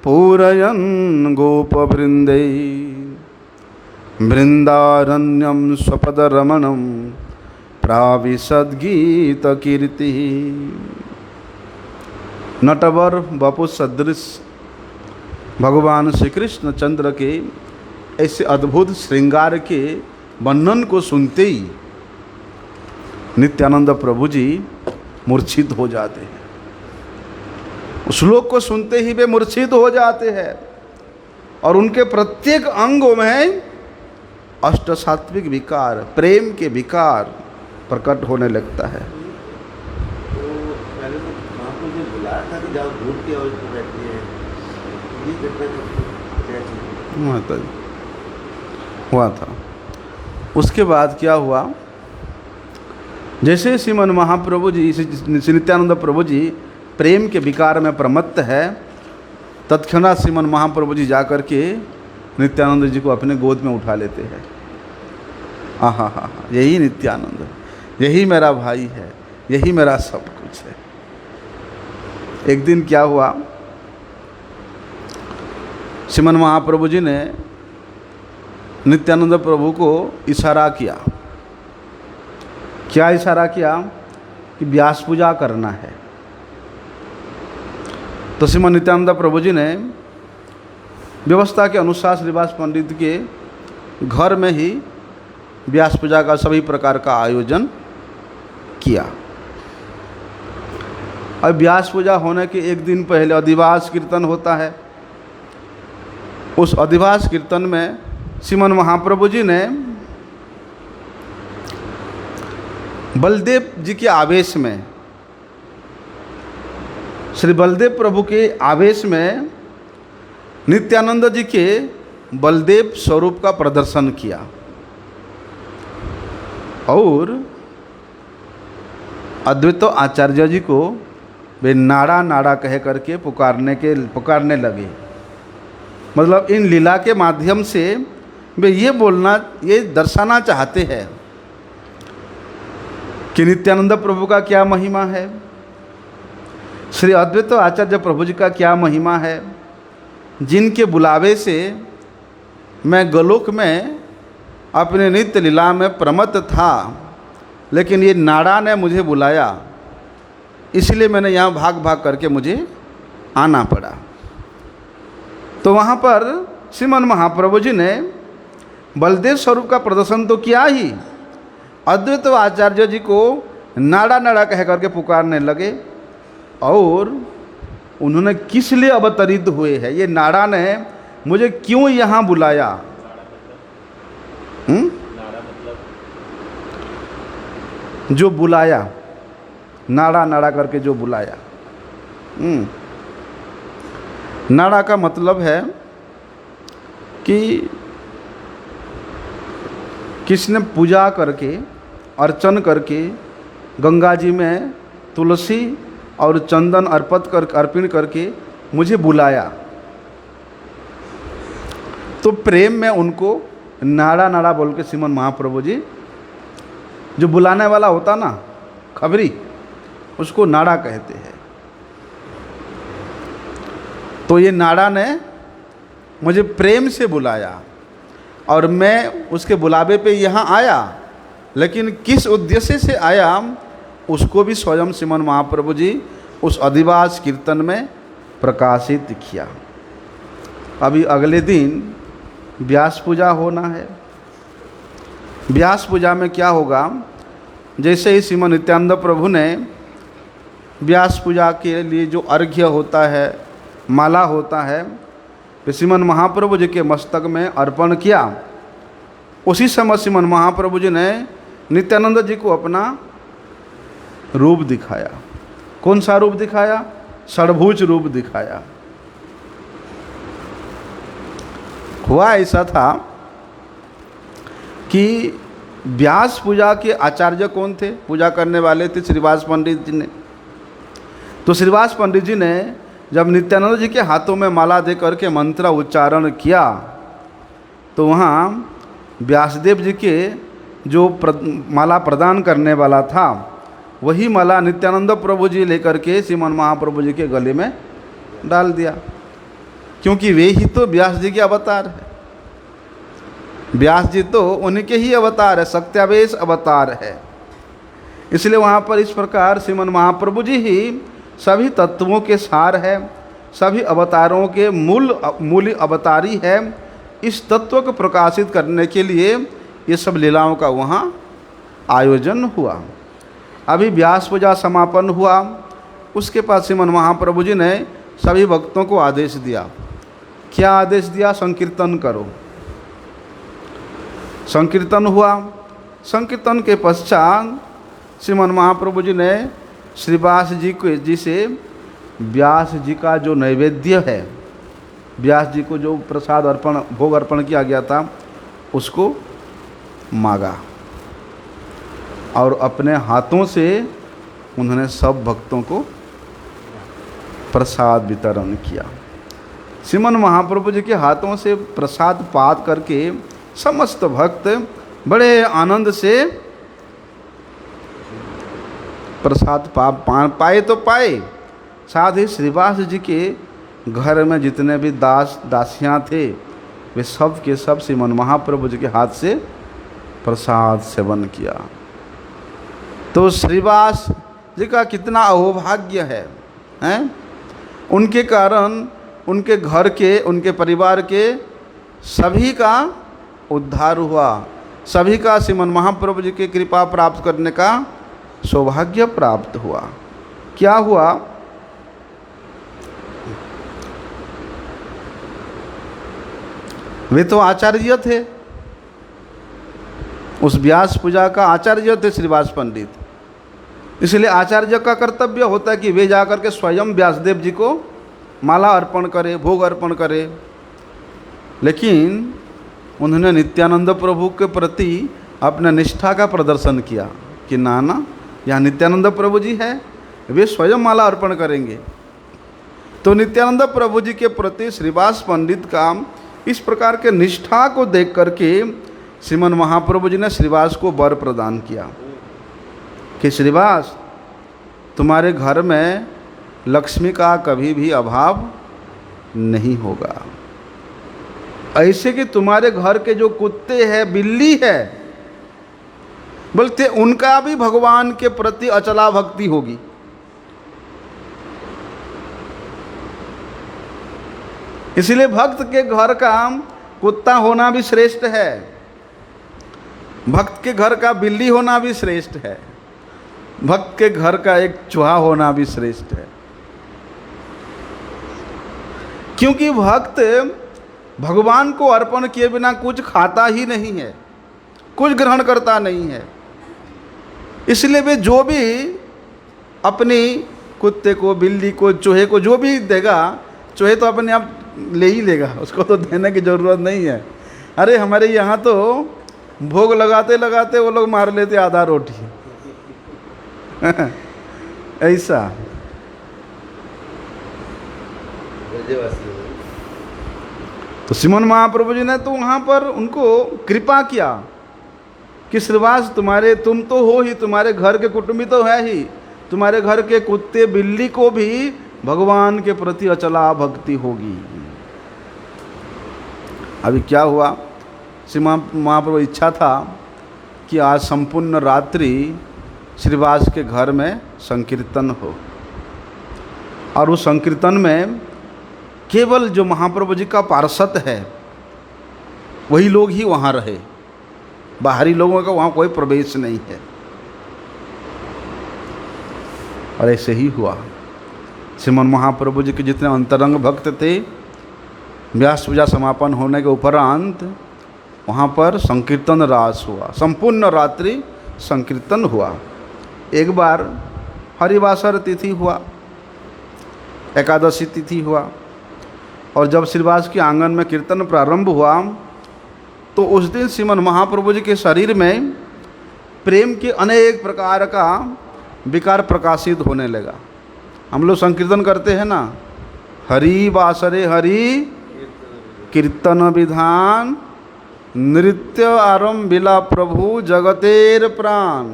पूरयन् गोपवृंदै बृंदारण्यं स्वपदरमणं प्राविशद्गीत कीर्ति। नटवर बपु सदृश भगवान श्री कृष्ण चंद्र के ऐसे अद्भुत श्रृंगार के वर्णन को सुनते ही नित्यानंद प्रभु जी मूर्छित हो जाते हैं। उस श्लोक को सुनते ही वे मूर्छित हो जाते हैं और उनके प्रत्येक अंगों में अष्ट सात्विक विकार, प्रेम के विकार प्रकट होने लगता है। तो पहले तो वहाँ को जो बुलाया था कि जाओ धूप की ओर बैठी है, ये घटना माता जी हुआ था। उसके बाद क्या हुआ, जैसे श्रीमन महाप्रभु जी, श्री नित्यानंद प्रभु जी प्रेम के विकार में प्रमत्त है, तत्क्षणात श्रीमन महाप्रभु जी जाकर के नित्यानंद जी को अपने गोद में उठा लेते हैं। आहा हा, यही नित्यानंद, यही मेरा भाई है, यही मेरा सब कुछ है। एक दिन क्या हुआ, श्रीमन महाप्रभु जी ने नित्यानंद प्रभु को इशारा किया। क्या इशारा किया कि व्यास पूजा करना है। तो श्रीमन नित्यानंद प्रभु जी ने व्यवस्था के अनुसार श्रीवास पंडित के घर में ही व्यास पूजा का सभी प्रकार का आयोजन किया। और व्यास पूजा होने के एक दिन पहले अधिवास कीर्तन होता है। उस अधिवास कीर्तन में श्रीमन महाप्रभु जी ने बलदेव जी के आवेश में, श्री बलदेव प्रभु के आवेश में नित्यानंद जी के बलदेव स्वरूप का प्रदर्शन किया और अद्वैत आचार्य जी को वे नाड़ा नाड़ा कह करके पुकारने लगे। मतलब इन लीला के माध्यम से वे ये दर्शाना चाहते हैं कि नित्यानंद प्रभु का क्या महिमा है, श्री अद्वैत आचार्य प्रभु जी का क्या महिमा है, जिनके बुलावे से मैं गोलोक में अपने नित्य लीला में प्रमत्त था, लेकिन ये नाड़ा ने मुझे बुलाया, इसलिए मैंने यहाँ भाग भाग करके मुझे आना पड़ा। तो वहाँ पर श्रीमन महाप्रभु जी ने बलदेव स्वरूप का प्रदर्शन तो किया ही, अद्वैत आचार्य जी को नाड़ा नाड़ा कह करके पुकारने लगे। और उन्होंने किस लिए अवतरित हुए हैं, ये नाड़ा ने मुझे क्यों यहाँ बुलाया, जो बुलाया, नाड़ा नाड़ा करके जो बुलाया। नाड़ा का मतलब है कि किसने पूजा करके, अर्चन करके गंगा जी में तुलसी और चंदन अर्पण करके मुझे बुलाया, तो प्रेम में उनको नाड़ा नाड़ा बोल के श्रीमन महाप्रभु जी, जो बुलाने वाला होता ना खबरी, उसको नाड़ा कहते हैं। तो ये नाड़ा ने मुझे प्रेम से बुलाया और मैं उसके बुलावे पे यहाँ आया, लेकिन किस उद्देश्य से आया उसको भी स्वयं श्रीमन महाप्रभु जी उस अधिवास कीर्तन में प्रकाशित किया। अभी अगले दिन व्यास पूजा होना है। व्यास पूजा में क्या होगा, जैसे ही श्रीमन नित्यानंद प्रभु ने व्यास पूजा के लिए जो अर्घ्य होता है, माला होता है, वे श्रीमन महाप्रभु जी के मस्तक में अर्पण किया। उसी समय श्रीमन महाप्रभु जी ने नित्यानंद जी को अपना रूप दिखाया। कौन सा रूप दिखाया? षडभुज रूप दिखाया। हुआ ऐसा था कि व्यास पूजा के आचार्य कौन थे? पूजा करने वाले थे श्रीवास पंडित जी ने। तो श्रीवास पंडित जी ने जब नित्यानंद जी के हाथों में माला दे करके मंत्र उच्चारण किया, तो वहाँ व्यासदेव जी के जो माला प्रदान करने वाला था, वही माला नित्यानंद प्रभु जी लेकर के श्रीमन महाप्रभु जी के गले में डाल दिया, क्योंकि वे ही तो व्यास जी के अवतार है। व्यास जी तो उन्हीं के ही अवतार है, सत्यावेश अवतार है। इसलिए वहाँ पर इस प्रकार श्रीमन महाप्रभु जी ही सभी तत्वों के सार है, सभी अवतारों के मूल अवतारी है। इस तत्व को प्रकाशित करने के लिए ये सब लीलाओं का वहाँ आयोजन हुआ। अभी व्यास पूजा समापन हुआ, उसके बाद श्रीमन महाप्रभु जी ने सभी भक्तों को आदेश दिया। क्या आदेश दिया? संकीर्तन करो। संकीर्तन हुआ। संकीर्तन के पश्चात श्रीमन महाप्रभु जी ने श्रीवास जी से व्यास जी का जो नैवेद्य है, व्यास जी को जो प्रसाद अर्पण भोग अर्पण किया गया था, उसको मांगा और अपने हाथों से उन्होंने सब भक्तों को प्रसाद वितरण किया। श्रीमन महाप्रभु जी के हाथों से प्रसाद पात करके समस्त भक्त बड़े आनंद से प्रसाद पाए तो पाए, साथ ही श्रीवास जी के घर में जितने भी दास दासियाँ थे, वे सब के सब श्रीमन महाप्रभु जी के हाथ से प्रसाद सेवन किया। तो श्रीवास जी का कितना अहोभाग्य है, हैं? उनके कारण उनके घर के, उनके परिवार के सभी का उद्धार हुआ, सभी का श्रीमन महाप्रभु जी की कृपा प्राप्त करने का सौभाग्य प्राप्त हुआ। क्या हुआ? वे तो आचार्य थे, उस व्यास पूजा का आचार्य थे श्रीवास पंडित। इसलिए आचार्य का कर्तव्य होता है कि वे जाकर के स्वयं व्यासदेव जी को माला अर्पण करें, भोग अर्पण करें। लेकिन उन्होंने नित्यानंद प्रभु के प्रति अपने निष्ठा का प्रदर्शन किया कि ना, यहाँ नित्यानंद प्रभु जी है, वे स्वयं माला अर्पण करेंगे। तो नित्यानंद प्रभु जी के प्रति श्रीवास पंडित का इस प्रकार के निष्ठा को देख करके श्रीमन महाप्रभु जी ने श्रीवास को वर प्रदान किया कि श्रीवास, तुम्हारे घर में लक्ष्मी का कभी भी अभाव नहीं होगा। ऐसे कि तुम्हारे घर के जो कुत्ते हैं, बिल्ली है, बोलते उनका भी भगवान के प्रति अचला भक्ति होगी। इसलिए भक्त के घर का कुत्ता होना भी श्रेष्ठ है, भक्त के घर का बिल्ली होना भी श्रेष्ठ है, भक्त के घर का एक चूहा होना भी श्रेष्ठ है। क्योंकि भक्त भगवान को अर्पण किए बिना कुछ खाता ही नहीं है, कुछ ग्रहण करता नहीं है। इसलिए वे जो भी अपनी कुत्ते को, बिल्ली को, चूहे को जो भी देगा, चूहे तो अपने आप ले ही लेगा, उसको तो देने की ज़रूरत नहीं है। अरे हमारे यहाँ तो भोग लगाते लगाते वो लोग मार लेते आधा रोटी ऐसा। तो श्रीमन महाप्रभु जी ने तो वहाँ पर उनको कृपा किया कि श्रीवास, तुम तो हो ही, तुम्हारे घर के कुटुंबी तो है ही, तुम्हारे घर के कुत्ते बिल्ली को भी भगवान के प्रति अचला भक्ति होगी। अभी क्या हुआ, श्रीमान महाप्रभु इच्छा था कि आज संपूर्ण रात्रि श्रीवास के घर में संकीर्तन हो, और उस संकीर्तन में केवल जो महाप्रभु जी का पार्षद है वही लोग ही वहाँ रहे, बाहरी लोगों का वहाँ कोई प्रवेश नहीं है। और ऐसे ही हुआ। श्रीमन महाप्रभु जी के जितने अंतरंग भक्त थे, व्यास पूजा समापन होने के उपरांत वहाँ पर संकीर्तन रास हुआ, संपूर्ण रात्रि संकीर्तन हुआ। एक बार हरिवासर तिथि हुआ, एकादशी तिथि हुआ, और जब श्रीवास के आंगन में कीर्तन प्रारंभ हुआ तो उस दिन श्रीमन महाप्रभु जी के शरीर में प्रेम के अनेक प्रकार का विकार प्रकाशित होने लगा। हम लोग संकीर्तन करते हैं ना, हरि वासरे हरि कीर्तन विधान, नृत्य आरंभ बिला प्रभु जगतेर प्राण,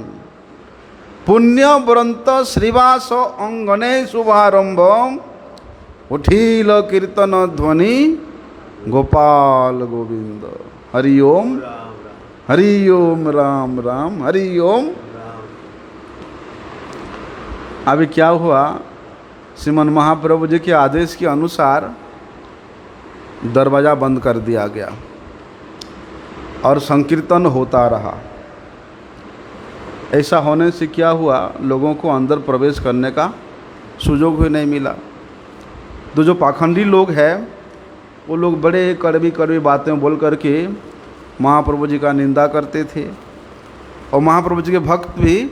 पुण्य व्रंत श्रीवास अंगने शुभारंभ, उठील कीर्तन ध्वनि गोपाल गोविंद। हरि ओम हरि ओम राम राम हरि ओम। अभी क्या हुआ, श्रीमन महाप्रभु जी के आदेश के अनुसार दरवाज़ा बंद कर दिया गया और संकीर्तन होता रहा। ऐसा होने से क्या हुआ, लोगों को अंदर प्रवेश करने का सुयोग भी नहीं मिला। तो जो पाखंडी लोग हैं वो लोग बड़े कड़वी कड़वी बातें बोल करके महाप्रभु जी का निंदा करते थे, और महाप्रभु जी के भक्त भी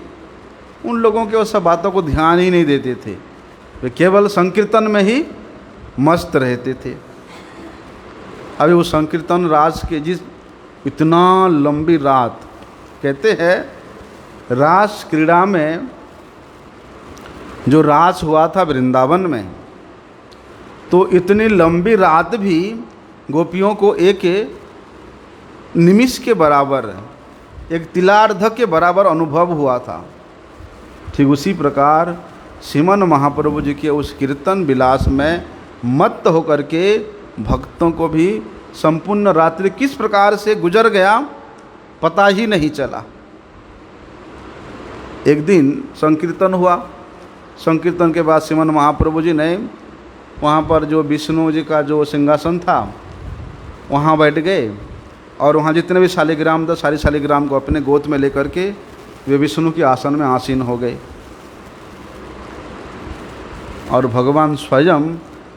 उन लोगों के उस सब बातों को ध्यान ही नहीं देते थे, वे केवल संकीर्तन में ही मस्त रहते थे। अभी वो संकीर्तन रास के जिस इतना लंबी रात, कहते हैं रास क्रीड़ा में जो रास हुआ था वृंदावन में, तो इतनी लंबी रात भी गोपियों को एक निमिष के बराबर, एक तिलार्ध के बराबर अनुभव हुआ था। ठीक उसी प्रकार श्रीमन महाप्रभु जी के उस कीर्तन विलास में मत्त होकर के भक्तों को भी संपूर्ण रात्रि किस प्रकार से गुजर गया पता ही नहीं चला। एक दिन संकीर्तन हुआ, संकीर्तन के बाद श्रीमन महाप्रभु जी ने वहाँ पर जो विष्णु जी का जो सिंहासन था वहाँ बैठ गए, और वहाँ जितने भी शालिग्राम था सारी शालिग्राम को अपने गोद में लेकर के वे विष्णु के आसन में आसीन हो गए, और भगवान स्वयं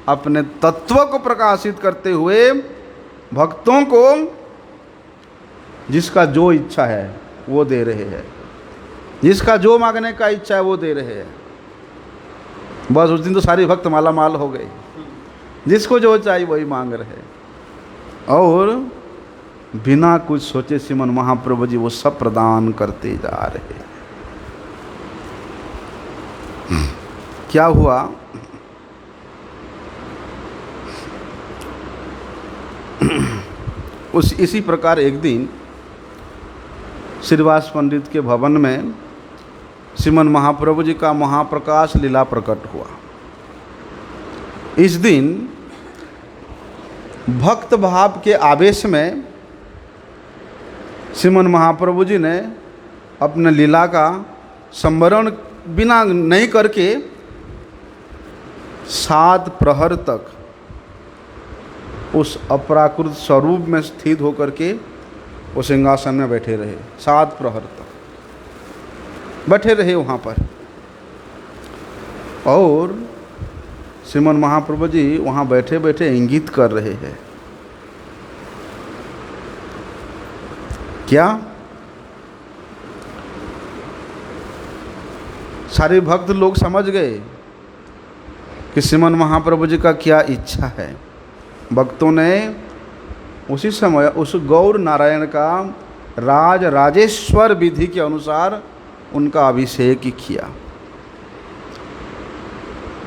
अपने तत्व को प्रकाशित करते हुए भक्तों को जिसका जो इच्छा है वो दे रहे हैं, जिसका जो मांगने का इच्छा है वो दे रहे हैं। बस उस दिन तो सारे भक्त माला माल हो गए, जिसको जो चाहिए वही मांग रहे हैं। और बिना कुछ सोचे श्रीमन महाप्रभु जी वो सब प्रदान करते जा रहे हैं। क्या हुआ, इसी प्रकार एक दिन श्रीवास पंडित के भवन में श्रीमन महाप्रभु जी का महाप्रकाश लीला प्रकट हुआ। इस दिन भक्त भाव के आवेश में श्रीमन महाप्रभु जी ने अपने लीला का संवरण बिना नहीं करके 7 प्रहर तक उस अपराकृत स्वरूप में स्थित होकर के वो सिंहासन में बैठे रहे। 7 प्रहर तक बैठे रहे वहाँ पर। और श्रीमन महाप्रभु जी वहाँ बैठे बैठे इंगित कर रहे हैं। क्या? सारे भक्त लोग समझ गए कि श्रीमन महाप्रभु जी का क्या इच्छा है। भक्तों ने उसी समय उस गौर नारायण का राजेश्वर विधि के अनुसार उनका अभिषेक किया।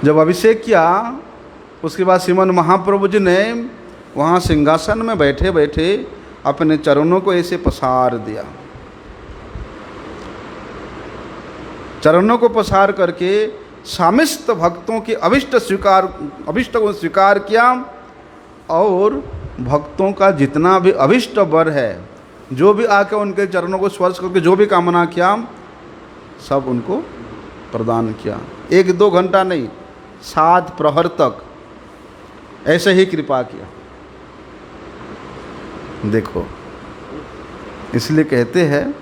जब अभिषेक किया उसके बाद श्रीमन महाप्रभु जी ने वहाँ सिंहासन में बैठे बैठे अपने चरणों को ऐसे पसार दिया। चरणों को पसार करके समस्त भक्तों के अभिष्ट को स्वीकार किया और भक्तों का जितना भी अभिष्ट वर है, जो भी आके उनके चरणों को स्पर्श करके जो भी कामना किया सब उनको प्रदान किया। 1-2 घंटा नहीं, 7 प्रहर तक ऐसे ही कृपा किया। देखो, इसलिए कहते हैं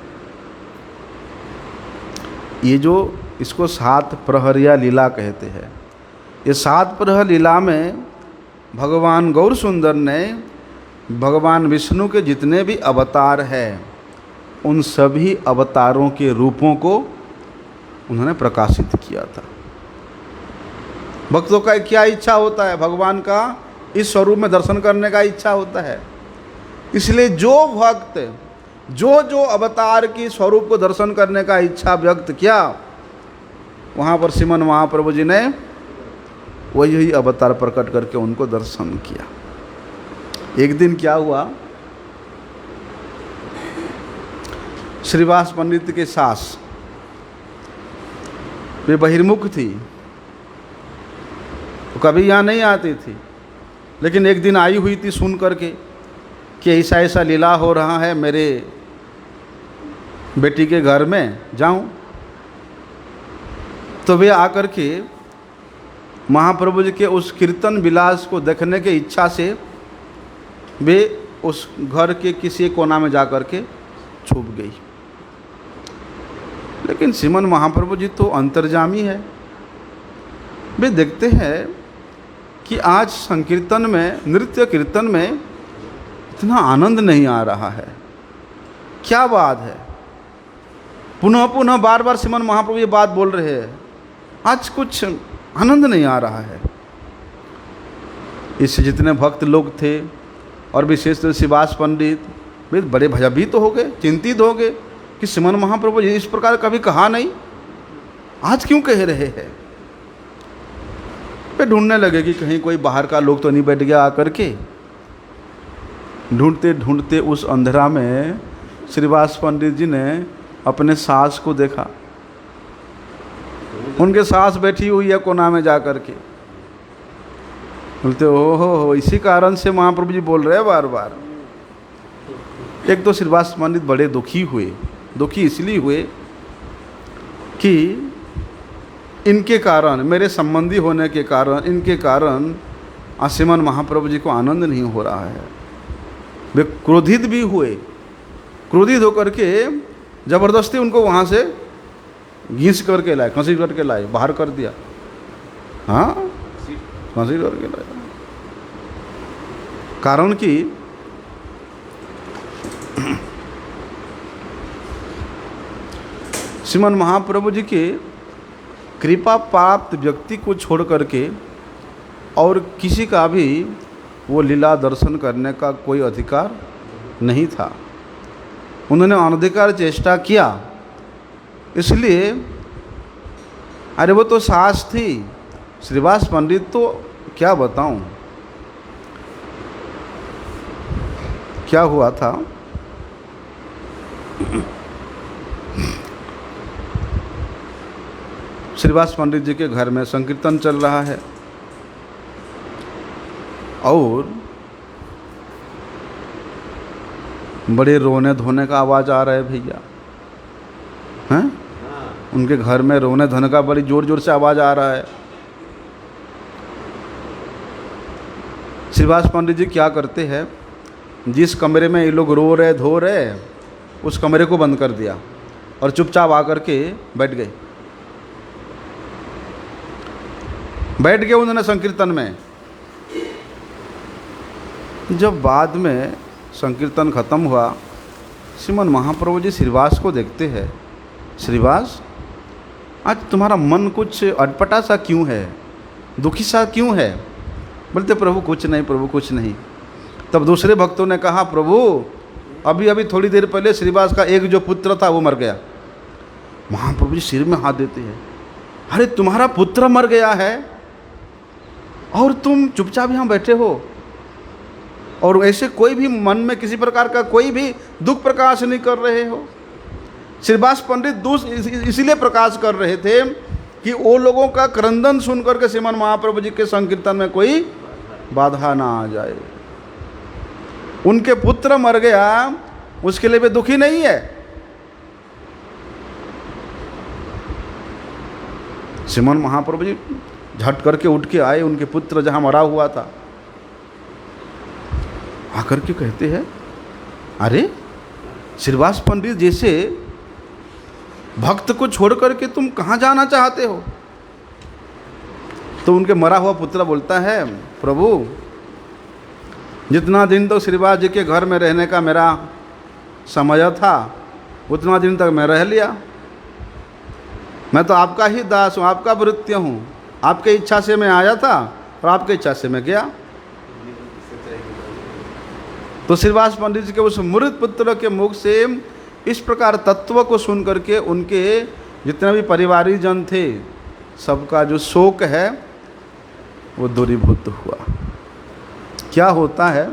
ये जो इसको 7 प्रहरिया लीला कहते हैं। ये 7 प्रहर लीला में भगवान गौर सुंदर ने भगवान विष्णु के जितने भी अवतार हैं उन सभी अवतारों के रूपों को उन्होंने प्रकाशित किया था। भक्तों का क्या इच्छा होता है? भगवान का इस स्वरूप में दर्शन करने का इच्छा होता है। इसलिए जो भक्त जो अवतार की स्वरूप को दर्शन करने का इच्छा व्यक्त किया, वहाँ पर श्रीमन महाप्रभु जी ने वही अवतार प्रकट करके उनको दर्शन किया। एक दिन क्या हुआ, श्रीवास पंडित के सास वे बहिर्मुख थी, तो कभी यहाँ नहीं आती थी, लेकिन एक दिन आई हुई थी सुन करके कि ऐसा ऐसा लीला हो रहा है, मेरे बेटी के घर में जाऊं। तो वे आकर के महाप्रभु जी के उस कीर्तन विलास को देखने के इच्छा से वे उस घर के किसी कोना में जा कर के छुप गई। लेकिन श्रीमन महाप्रभु जी तो अंतर्जामी है। वे देखते हैं कि आज संकीर्तन में, नृत्य कीर्तन में इतना आनंद नहीं आ रहा है। क्या बात है? पुनः पुनः बार बार श्रीमन महाप्रभु ये बात बोल रहे हैं, आज कुछ आनंद नहीं आ रहा है। इससे जितने भक्त लोग थे और विशेष रूप से श्रीवास पंडित वे बड़े भयभीत हो गए, चिंतित हो गए कि श्रीमन महाप्रभु जी इस प्रकार कभी कहा नहीं, आज क्यों कह रहे हैं। वे ढूंढने लगे कि कहीं कोई बाहर का लोग तो नहीं बैठ गया आकर के। ढूंढते ढूंढते उस अंधेरा में श्रीवास पंडित जी ने अपने सास को देखा। उनके सास बैठी हुई है कोना में जा कर के। बोलते हो इसी कारण से महाप्रभु जी बोल रहे हैं बार बार। एक तो श्रीवास पंडित बड़े दुखी हुए। दुखी इसलिए हुए कि इनके कारण, मेरे संबंधी होने के कारण, इनके कारण श्रीमन महाप्रभु जी को आनंद नहीं हो रहा है। वे क्रोधित भी हुए। क्रोधित होकर के जबरदस्ती उनको वहाँ से घींच करके लाए, खसीट करके लाए, बाहर कर दिया। हाँ, खसीट करके लाए। कारण कि श्रीमन महाप्रभु जी के कृपा प्राप्त व्यक्ति को छोड़ करके और किसी का भी वो लीला दर्शन करने का कोई अधिकार नहीं था। उन्होंने अनधिकार चेष्टा किया, इसलिए अरे वो तो सास थी। श्रीवास पंडित तो क्या बताऊं क्या हुआ था। श्रीवास पंडित जी के घर में संकीर्तन चल रहा है और बड़े रोने धोने का आवाज़ आ रहा है भैया, हैं? उनके घर में रोने धोने का बड़ी जोर जोर से आवाज़ आ रहा है। श्रीवास पंडित जी क्या करते हैं, जिस कमरे में ये लोग रो रहे धो रहे उस कमरे को बंद कर दिया और चुपचाप आकर के बैठ गए। उन्होंने संकीर्तन में। जब बाद में संकीर्तन खत्म हुआ, श्रीमन महाप्रभु जी श्रीवास को देखते हैं, श्रीवास आज तुम्हारा मन कुछ अटपटा सा क्यों है, दुखी सा क्यों है? बोलते प्रभु कुछ नहीं, प्रभु कुछ नहीं। तब दूसरे भक्तों ने कहा प्रभु अभी अभी थोड़ी देर पहले श्रीवास का एक जो पुत्र था वो मर गया। महाप्रभु जी सिर में हाथ देते हैं, अरे तुम्हारा पुत्र मर गया है और तुम चुपचाप यहाँ बैठे हो और ऐसे कोई भी मन में किसी प्रकार का कोई भी दुख प्रकाश नहीं कर रहे हो। श्रीवास पंडित दुख इसीलिए प्रकाश कर रहे थे कि वो लोगों का क्रंदन सुन करके श्रीमन महाप्रभु जी के संकीर्तन में कोई बाधा ना आ जाए। उनके पुत्र मर गया उसके लिए वे दुखी नहीं है। श्रीमन महाप्रभु जी झट करके उठ के आए, उनके पुत्र जहां मरा हुआ था, आकर के कहते हैं अरे श्रीवास पंडित जैसे भक्त को छोड़ करके तुम कहाँ जाना चाहते हो? तो उनके मरा हुआ पुत्र बोलता है प्रभु जितना दिन तो श्रीवास जी के घर में रहने का मेरा समय था उतना दिन तक मैं रह लिया। मैं तो आपका ही दास हूँ, आपका भृत्य हूँ। आपके इच्छा से मैं आया था और आपके इच्छा से मैं गया। तो श्रीवास पंडित जी के उस मृत पुत्र के मुख से इस प्रकार तत्व को सुन करके उनके जितने भी परिवारी जन थे सबका जो शोक है वो दूरीभूत हुआ। क्या होता है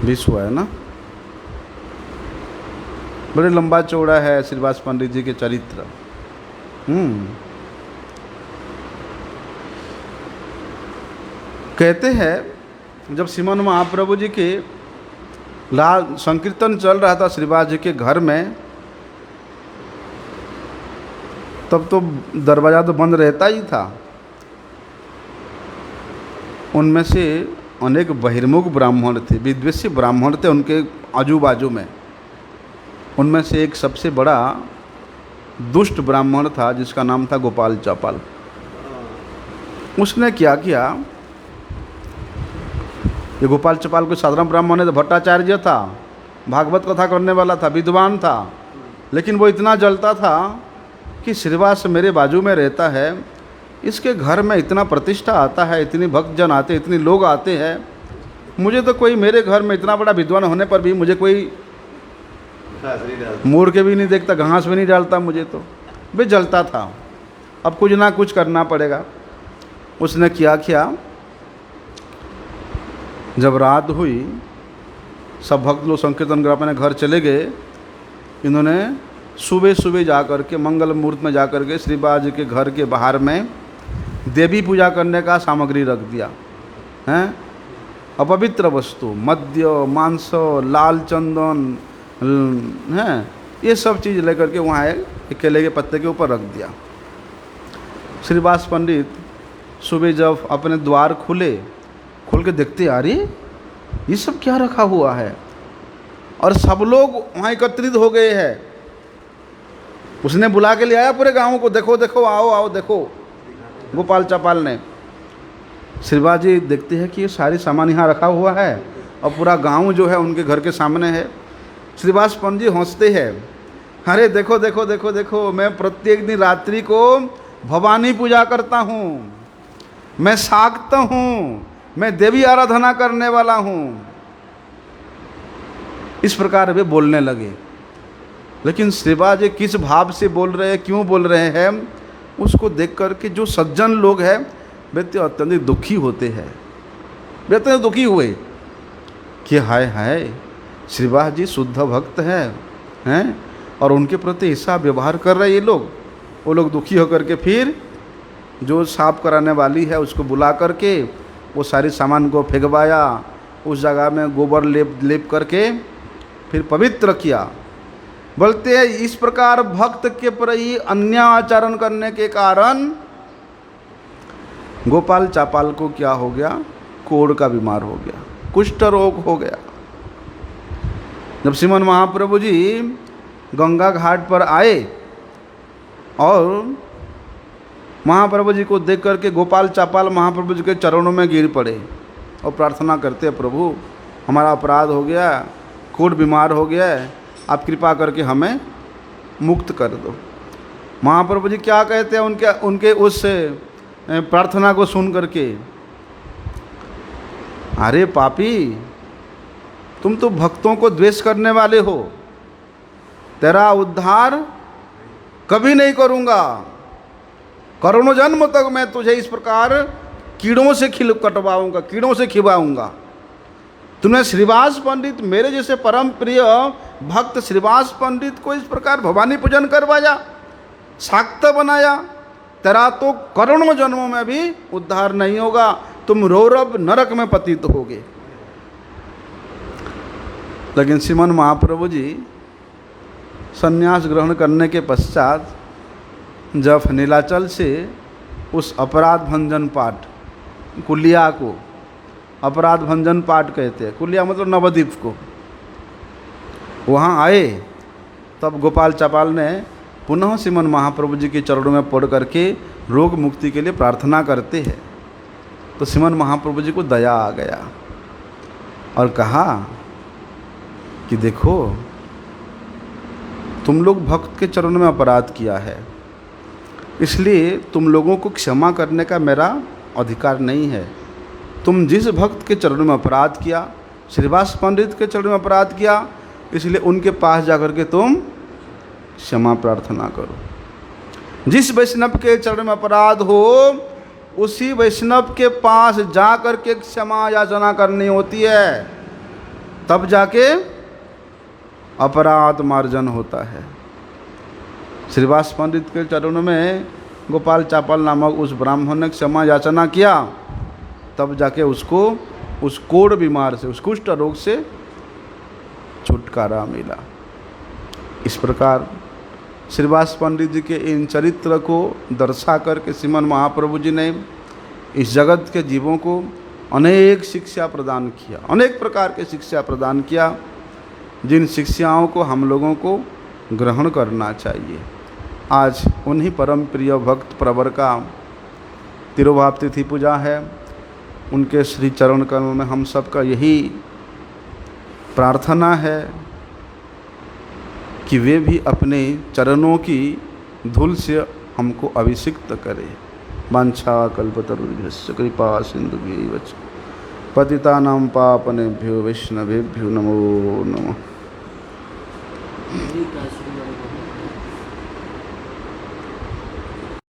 20 हुआ है ना। बड़े लंबा चौड़ा है श्रीवास पंडित जी के चरित्र। कहते हैं जब श्रीमन महाप्रभु जी के लाल संकीर्तन चल रहा था श्रीवास जी के घर में, तब तो दरवाज़ा तो बंद रहता ही था। उनमें से अनेक बहिर्मुख ब्राह्मण थे, विद्वेषी ब्राह्मण थे उनके आजू बाजू में। उनमें से एक सबसे बड़ा दुष्ट ब्राह्मण था जिसका नाम था गोपाल चौपाल। उसने क्या किया, ये गोपाल चौपाल कोई साधारण ब्राह्मण है, तो भट्टाचार्य था, भागवत कथा करने वाला था, विद्वान था, लेकिन वो इतना जलता था कि श्रीवास मेरे बाजू में रहता है, इसके घर में इतना प्रतिष्ठा आता है, इतनी भक्तजन आते, इतने लोग आते हैं, मुझे तो कोई मेरे घर में इतना बड़ा विद्वान होने पर भी मुझे कोई मोड़ के भी नहीं देखता, घास भी नहीं डालता, मुझे तो वे जलता था। अब कुछ ना कुछ करना पड़ेगा। उसने क्या किया, जब रात हुई सब भक्त लोग संकीर्तन कर अपने घर चले गए, इन्होंने सुबह सुबह जा कर के मंगल मुहूर्त में जा कर के श्रीवास जी के घर के बाहर में देवी पूजा करने का सामग्री रख दिया हैं। अपवित्र वस्तु मद्य मांस लाल चंदन हैं, ये सब चीज़ लेकर के वहाँ एक केले के पत्ते के ऊपर रख दिया। श्रीवास पंडित सुबह जब अपने द्वार खोल के देखते, अरे ये सब क्या रखा हुआ है, और सब लोग वहाँ एकत्रित हो गए हैं। उसने बुला के ले आया पूरे गांव को, देखो देखो आओ आओ देखो। गोपाल चौपाल ने, श्रीवास जी देखते हैं कि ये सारी सामान यहाँ रखा हुआ है और पूरा गांव जो है उनके घर के सामने है। श्रीवास पंडित जी हंसते हैं, अरे देखो देखो देखो देखो, मैं प्रत्येक दिन रात्रि को भवानी पूजा करता हूँ, मैं शाक्त हूँ, मैं देवी आराधना करने वाला हूँ। इस प्रकार वे बोलने लगे। लेकिन श्रीवास जी किस भाव से बोल रहे हैं, क्यों बोल रहे हैं, उसको देख करके जो सज्जन लोग हैं वे तो अत्यंत दुखी होते हैं। वे अत्यंत दुखी हुए कि हाय हाय, श्रीवास जी शुद्ध भक्त हैं और उनके प्रति ऐसा व्यवहार कर रहे ये लोग। वो लोग दुखी होकर के फिर जो साफ कराने वाली है उसको बुला करके वो सारी सामान को फेंकवाया, उस जगह में गोबर लेप करके फिर पवित्र किया। बोलते हैं इस प्रकार भक्त के प्रति अन्याय आचरण करने के कारण गोपाल चापाल को क्या हो गया, कोढ़ का बीमार हो गया, कुष्ठ रोग हो गया। जब श्रीमन महाप्रभु जी गंगा घाट पर आए और महाप्रभु जी को देख करके गोपाल चापाल महाप्रभु जी के चरणों में गिर पड़े और प्रार्थना करते, प्रभु हमारा अपराध हो गया, कोढ़ बीमार हो गया है, आप कृपा करके हमें मुक्त कर दो। महाप्रभु जी क्या कहते हैं उनके उस प्रार्थना को सुन करके, अरे पापी, तुम तो भक्तों को द्वेष करने वाले हो, तेरा उद्धार कभी नहीं करूँगा, करोड़ों जन्म तक मैं तुझे इस प्रकार कीड़ों से कटवाऊँगा, कीड़ों से खिबाऊँगा। तुमने श्रीवास पंडित, मेरे जैसे परम प्रिय भक्त श्रीवास पंडित को इस प्रकार भवानी पूजन करवाया, शाक्त बनाया, तेरा तो करोड़ों जन्मों में भी उद्धार नहीं होगा, तुम रौरव नरक में पतित होगे। लेकिन श्रीमन महाप्रभु जी संन्यास ग्रहण करने के पश्चात जब नीलाचल से उस अपराध भंजन पाठ, कुलिया को अपराध भंजन पाठ कहते हैं, कुलिया मतलब नवद्वीप को, वहाँ आए, तब गोपाल चापाल ने पुनः श्रीमन महाप्रभु जी के चरणों में पड़ करके रोग मुक्ति के लिए प्रार्थना करते हैं। तो श्रीमन महाप्रभु जी को दया आ गया और कहा कि देखो, तुम लोग भक्त के चरणों में अपराध किया है, इसलिए तुम लोगों को क्षमा करने का मेरा अधिकार नहीं है। तुम जिस भक्त के चरणों में अपराध किया, श्रीवास पंडित के चरणों में अपराध किया, इसलिए उनके पास जाकर के तुम क्षमा प्रार्थना करो। जिस वैष्णव के चरण में अपराध हो, उसी वैष्णव के पास जा कर के क्षमा याचना करनी होती है, तब जाके अपराध मार्जन होता है। श्रीवास पंडित के चरणों में गोपाल चापाल नामक उस ब्राह्मण ने क्षमा याचना किया, तब जाके उसको उस कोढ़ बीमार से, उस कुष्ठ रोग से छुटकारा मिला। इस प्रकार श्रीवास पंडित जी के इन चरित्र को दर्शा करके श्रीमन महाप्रभु जी ने इस जगत के जीवों को अनेक शिक्षा प्रदान किया, अनेक प्रकार के शिक्षा प्रदान किया, जिन शिक्षाओं को हम लोगों को ग्रहण करना चाहिए। आज उन्हीं परम प्रिय भक्त प्रवर का तिरुभाव तिथि पूजा है। उनके श्री चरण कमल में हम सबका यही प्रार्थना है कि वे भी अपने चरणों की धूल से हमको अभिषिक्त करें। वांछा कल्पतरुभ्यश्च कृपा सिंधुभ्यैव च पतितानां पावनेभ्यो वैष्णवेभ्यो नमो नमः।